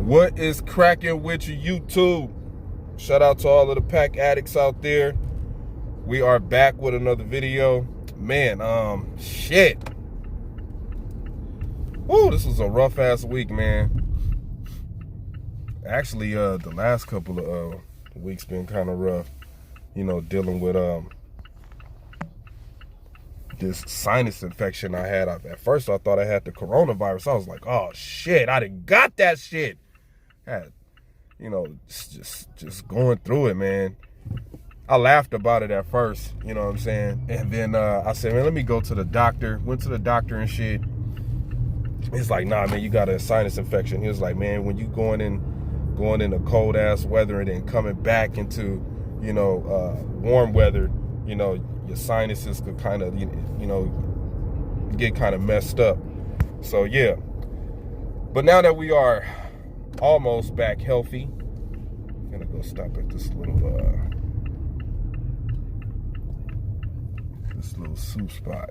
What is cracking with you, YouTube? Shout out to all of the pack addicts out there. We are back with another video. Man, shit. Woo, this was a rough ass week, man. Actually, the last couple of weeks been kind of rough. You know, dealing with this sinus infection I had. At first, I thought I had the coronavirus. I was like, oh shit, I done got that shit. Had, you know, just going through it, man. I laughed about it at first, you know what I'm saying? And then I said, man, let me go to the doctor. Went to the doctor and shit. He's like, nah, man, you got a sinus infection. He was like, man, when you going in a cold ass weather and then coming back into, you know, warm weather, you know, your sinuses could kind of, you know, get kind of messed up. So yeah. But now that we are almost back healthy, I'm gonna go stop at this little soup spot.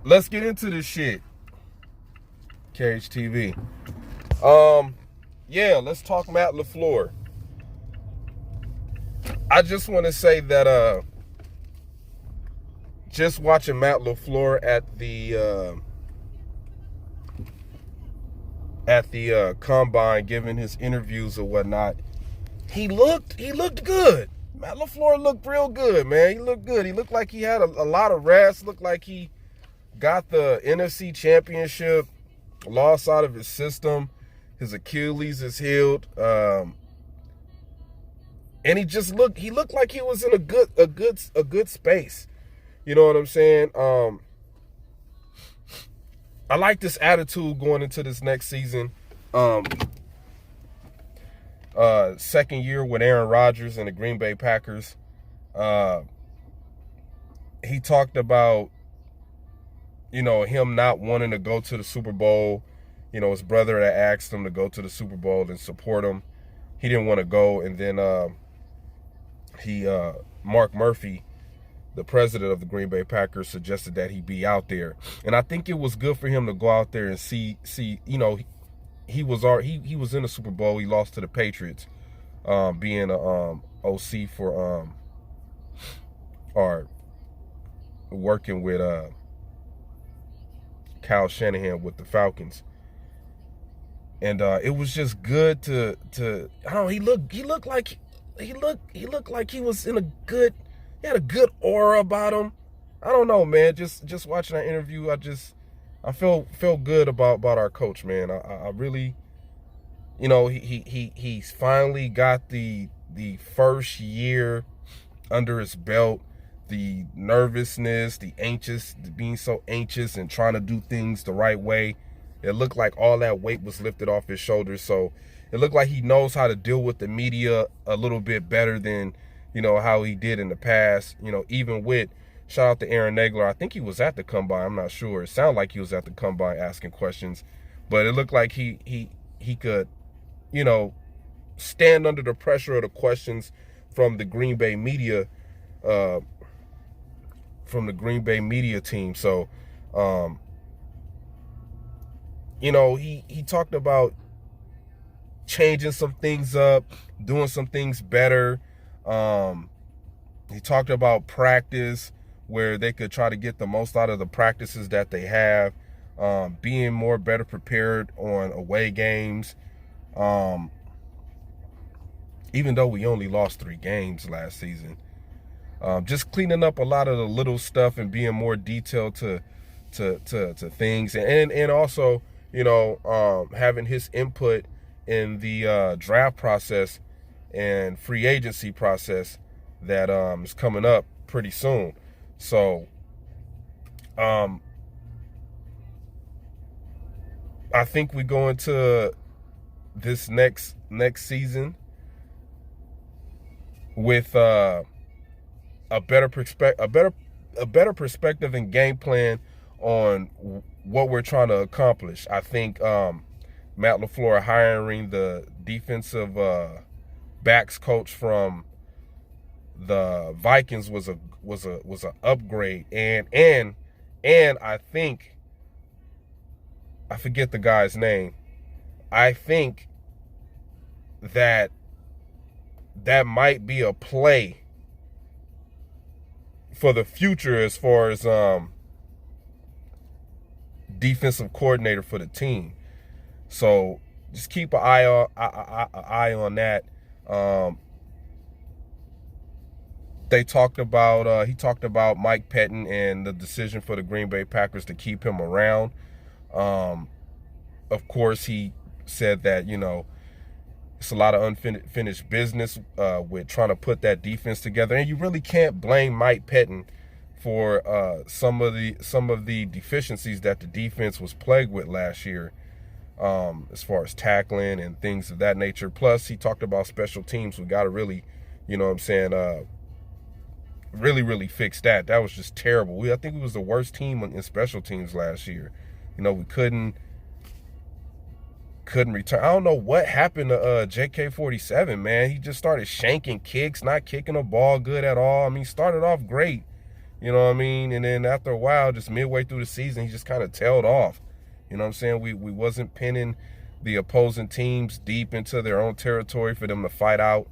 Let's get into this shit. KHTV. Yeah, let's talk Matt Lafluer. I just want to say that just watching Matt Lafluer at the combine, giving his interviews or whatnot, he looked good. Matt Lafluer looked real good, man. He looked good. He looked like he had a lot of rest. Looked like he got the NFC Championship loss out of his system. His Achilles is healed. And he looked like he was in a good space. You know what I'm saying? I like this attitude going into this next season. Second year with Aaron Rodgers and the Green Bay Packers. He talked about, you know, him not wanting to go to the Super Bowl. You know, his brother had asked him to go to the Super Bowl and support him. He didn't want to go. And then Mark Murphy, the president of the Green Bay Packers, suggested that he be out there. And I think it was good for him to go out there and see, you know, he was in the Super Bowl. He lost to the Patriots, being a OC for or working with Kyle Shanahan with the Falcons. And it was just good to I don't know, he looked like he was in a good, he had a good aura about him. I don't know, man. Just watching that interview, I felt good about our coach, man. I really, you know, he's finally got the first year under his belt. The nervousness, being so anxious and trying to do things the right way. It looked like all that weight was lifted off his shoulders. So it looked like he knows how to deal with the media a little bit better than, you know, how he did in the past. You know, even with, shout out to Aaron Nagler. I think he was at the combine. I'm not sure. It sounded like he was at the combine asking questions. But it looked like he could, you know, stand under the pressure of the questions from the Green Bay media, team. So, you know, he talked about changing some things up, doing some things better. He talked about practice, where they could try to get the most out of the practices that they have, being better prepared on away games. Even though we only lost 3 games last season, just cleaning up a lot of the little stuff and being more detailed to things, and also, you know, having his input in the draft process and free agency process that is coming up pretty soon. So I think we go into this next season with a better perspective and game plan on what we're trying to accomplish. I think Matt Lafluer hiring the defensive backs coach from the Vikings was an upgrade, and I think, I forget the guy's name. I think that might be a play for the future as far as defensive coordinator for the team. So just keep an eye on that. He talked about Mike Pettin and the decision for the Green Bay Packers to keep him around. Of course, he said that, it's a lot of unfinished business with trying to put that defense together, and you really can't blame Mike Pettin for some of the deficiencies that the defense was plagued with last year, as far as tackling and things of that nature. Plus, he talked about special teams. We got to really, really fix that. That was just terrible. I think we was the worst team in special teams last year. We couldn't return. I don't know what happened to JK-47, man. He just started shanking kicks, not kicking the ball good at all. I mean, he started off great, and then after a while, just midway through the season, he just kind of tailed off. We wasn't pinning the opposing teams deep into their own territory for them to fight out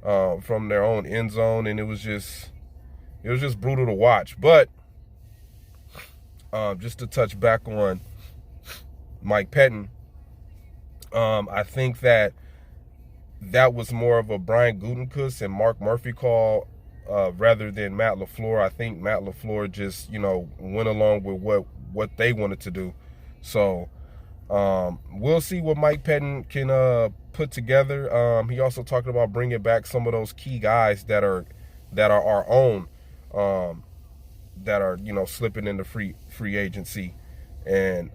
from their own end zone, and it was just brutal to watch. But just to touch back on Mike Pettin, I think that was more of a Brian Gutekunst and Mark Murphy call rather than Matt Lafluer. I think Matt Lafluer just, went along with what they wanted to do. So we'll see what Mike Pettin can put together. He also talked about bringing back some of those key guys that are our own, that are slipping into free agency, and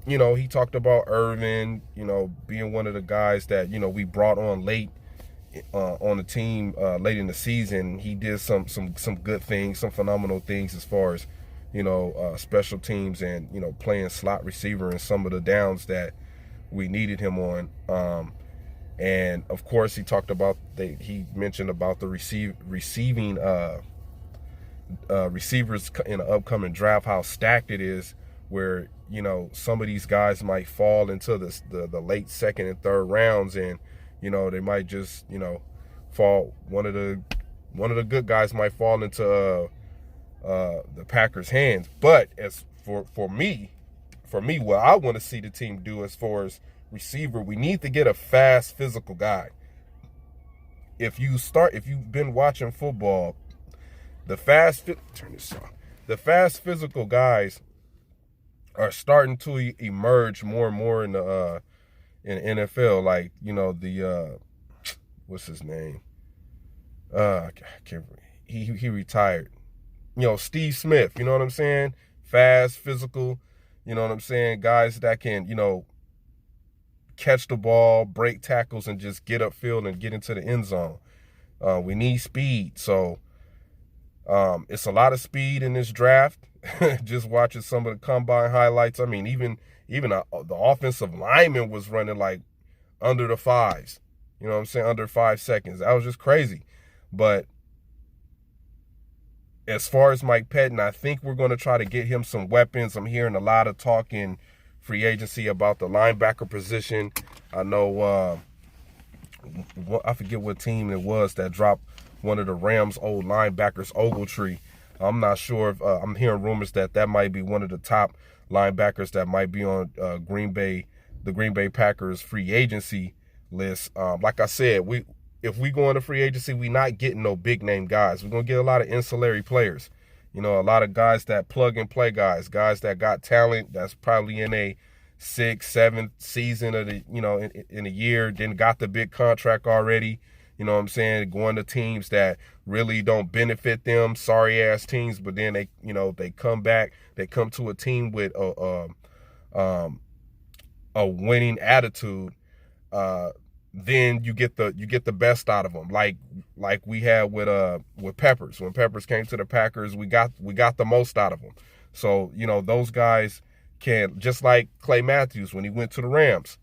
he talked about Irvin, being one of the guys that, we brought on late on the team late in the season. He did some good things, some phenomenal things as far as, special teams and, playing slot receiver in some of the downs that we needed him on. And of course, he talked about, he mentioned about the receiving receivers in the upcoming draft, how stacked it is, where some of these guys might fall into the late second and third rounds, and they might just fall. One of the good guys might fall into the Packers' hands. But as for me, what I want to see the team do as far as receiver, we need to get a fast, physical guy. If you've been watching football, the fast physical guys are starting to emerge more and more in the NFL. Like, what's his name? I can't. He retired. Steve Smith. You know what I'm saying? Fast, physical. You know what I'm saying? Guys that can, catch the ball, break tackles, and just get upfield and get into the end zone. We need speed. So it's a lot of speed in this draft. Just watching some of the combine highlights. I mean, even the offensive lineman was running like under the fives. You know what I'm saying? Under 5 seconds. That was just crazy. But as far as Mike Pettin, I think we're going to try to get him some weapons. I'm hearing a lot of talk in free agency about the linebacker position. I know, I forget what team it was that dropped one of the Rams' old linebackers, Ogletree. I'm not sure if I'm hearing rumors that might be one of the top linebackers that might be on the Green Bay Packers free agency list. Like I said, if we go into free agency, we not getting no big name guys. We're gonna get a lot of ancillary players. A lot of guys that plug and play guys that got talent, that's probably in a 6th, 7th season of the, in a year, then got the big contract already. You know what I'm saying? Going to teams that really don't benefit them, sorry ass teams, but then they come back, they come to a team with a winning attitude. Then you get the best out of them, like we had with Peppers. When Peppers came to the Packers, we got the most out of them. So those guys can, just like Clay Matthews when he went to the Rams,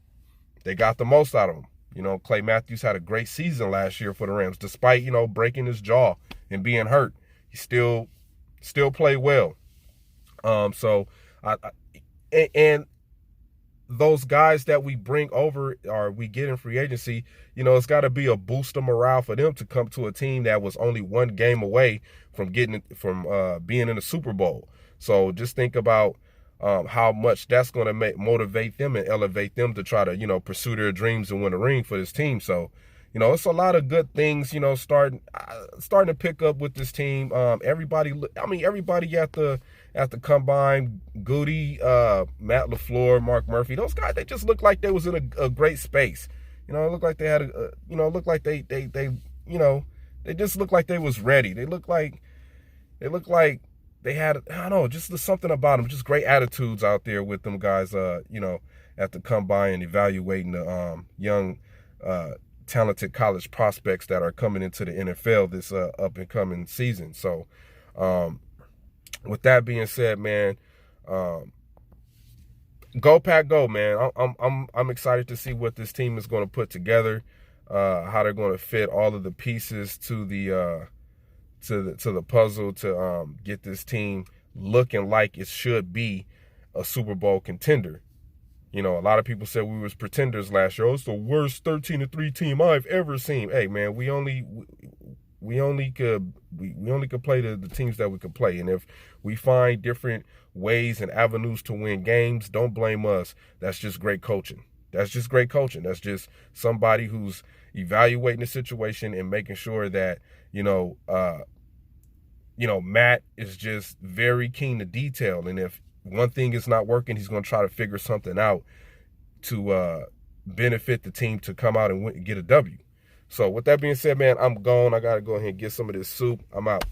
they got the most out of him. Clay Matthews had a great season last year for the Rams, despite breaking his jaw and being hurt. He still played well. So and those guys that we bring over or we get in free agency, it's got to be a boost of morale for them to come to a team that was only one game away from being in the Super Bowl. So just think about how much that's going to motivate them and elevate them to try to, pursue their dreams and win a ring for this team. So, it's a lot of good things, starting to pick up with this team. Everybody at the combine, Goody, Matt Lafluer, Mark Murphy, those guys, they just looked like they was in a great space. It looked like they had they just looked like they was ready. They looked like they had, I don't know, just something about them, just great attitudes out there with them guys, at the combine and evaluating the young, talented college prospects that are coming into the NFL this up and coming season. So, with that being said, man, go Pack Go, man. I'm excited to see what this team is going to put together, how they're going to fit all of the pieces to the puzzle to get this team looking like it should be a Super Bowl contender. A lot of people said we was pretenders last year. Oh, it's the worst 13-3 team I've ever seen. Hey, man, we only could play the teams that we could play. And if we find different ways and avenues to win games, don't blame us. That's just great coaching. That's just great coaching. That's just somebody who's evaluating the situation and making sure that, Matt is just very keen to detail. And if one thing is not working, he's going to try to figure something out to benefit the team to come out and get a W. So with that being said, man, I'm gone. I got to go ahead and get some of this soup. I'm out.